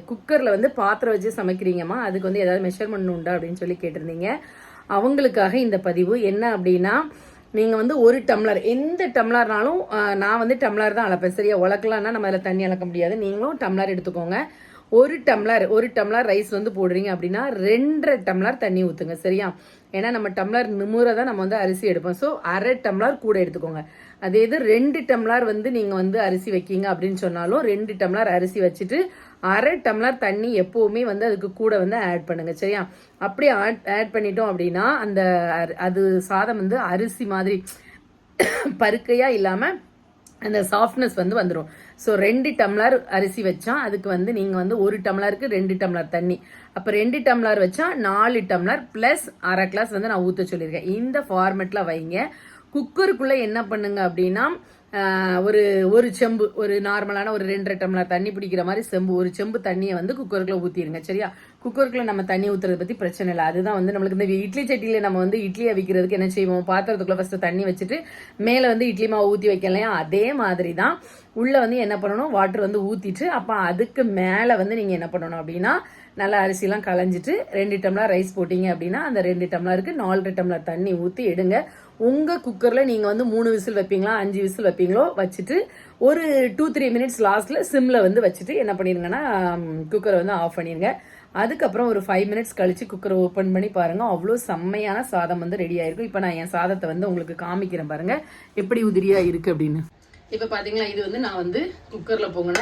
குக்கரில் வந்து பாத்திரம் வச்சு சமைக்கிறீங்கம்மா, அதுக்கு வந்து ஏதாவது மெஷர்மெண்ட் உண்டா அப்படின்னு சொல்லி கேட்டிருந்தீங்க. அவங்களுக்காக இந்த பதிவு என்ன அப்படின்னா, நீங்கள் வந்து ஒரு டம்ளர், எந்த டம்ளர்னாலும் நான் வந்து டம்ளர் தான் அளப்பேன் சரியா. உலக்கலாம்னா நம்ம அதில் தண்ணி அளக்க முடியாது. நீங்களும் டம்ளர் எடுத்துக்கோங்க. ஒரு டம்ளர் ரைஸ் வந்து போடுறீங்க அப்படின்னா 2.5 டம்ளர் தண்ணி ஊற்றுங்க சரியா. ஏன்னா நம்ம டம்ளர் நிமுறை தான் நம்ம வந்து அரிசி எடுப்போம். ஸோ 1/2 டம்ளர் கூட எடுத்துக்கோங்க. அதே இது 2 டம்ளர் வந்து நீங்கள் வந்து அரிசி வைக்கீங்க அப்படின்னு சொன்னாலும் 2 டம்ளர் அரிசி வச்சுட்டு 1/2 டம்ளர் தண்ணி எப்போவுமே வந்து அதுக்கு கூட வந்து ஆட் பண்ணுங்க சரியா. அப்படி ஆட் பண்ணிட்டோம் அப்படின்னா அந்த அது சாதம் வந்து அரிசி மாதிரி பருக்கையா இல்லாமல் அந்த சாஃப்ட்னஸ் வந்து வந்துடும். ஸோ 2 டம்ளர் அரிசி வச்சா அதுக்கு வந்து நீங்கள் வந்து 1 டம்ளருக்கு 2 டம்ளர் தண்ணி, அப்போ 2 டம்ளர் வச்சா 4 டம்ளர் ப்ளஸ் 1/2 கிளாஸ் வந்து நான் ஊற்ற சொல்லியிருக்கேன். இந்த ஃபார்மெட்டில் வைங்க. குக்கருக்குள்ளே என்ன பண்ணுங்க அப்படின்னா, ஒரு செம்பு, ஒரு நார்மலான ஒரு 2.5 டம்ளர் தண்ணி பிடிக்கிற மாதிரி செம்பு, ஒரு செம்பு தண்ணியை வந்து குக்கருக்குள்ள ஊற்றிடுங்க சரியா. குக்கருக்குள்ள நம்ம தண்ணி ஊற்றுறதை பற்றி பிரச்சனை இல்லை. அதுதான் வந்து நம்மளுக்கு இந்த இட்லி சட்டியில் நம்ம வந்து இட்லி அவிக்கிறதுக்கு என்ன செய்வோம், பாத்திரத்துக்குள்ள ஃபர்ஸ்ட் தண்ணி வச்சுட்டு மேலே வந்து இட்லி மாவு ஊற்றி வைக்கலையா, அதே மாதிரி தான் உள்ளே வந்து என்ன பண்ணணும், வாட்டர் வந்து ஊற்றிட்டு அப்போ அதுக்கு மேலே வந்து நீங்கள் என்ன பண்ணணும் அப்படின்னா, நல்லா அரிசிலாம் களைஞ்சிட்டு 2 டம்ளர் ரைஸ் போட்டிங்க அப்படின்னா அந்த 2 டம்ளருக்கு 4 டம்ளர் தண்ணி ஊற்றி எடுங்க. உங்கள் குக்கரில் நீங்கள் வந்து 3 விசில் வைப்பீங்களா 5 விசில் வைப்பீங்களோ வச்சுட்டு ஒரு 2-3 மினிட்ஸ் லாஸ்ட்டில் சிம்மில் வந்து வச்சுட்டு என்ன பண்ணிடுங்கன்னா குக்கரை வந்து ஆஃப் பண்ணிடுங்க. அதுக்கப்புறம் ஒரு 5 மினிட்ஸ் கழிச்சு குக்கரை ஓப்பன் பண்ணி பாருங்க, அவ்வளோ செம்மையான சாதம் வந்து ரெடி ஆயிருக்கும். இப்போ நான் என் சாதத்தை வந்து உங்களுக்கு காமிக்கிறேன் பாருங்க எப்படி உதிரியா இருக்கு அப்படின்னு. இப்போ பார்த்தீங்களா, இது வந்து நான் வந்து குக்கரில் பொங்கின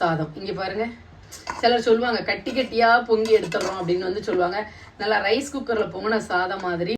சாதம். இங்கே பாருங்க, சிலர் சொல்லுவாங்க கட்டி கட்டியா பொங்கி எடுத்துடுறோம் அப்படின்னு வந்து சொல்லுவாங்க. நல்லா ரைஸ் குக்கரில் பொங்கின சாதம் மாதிரி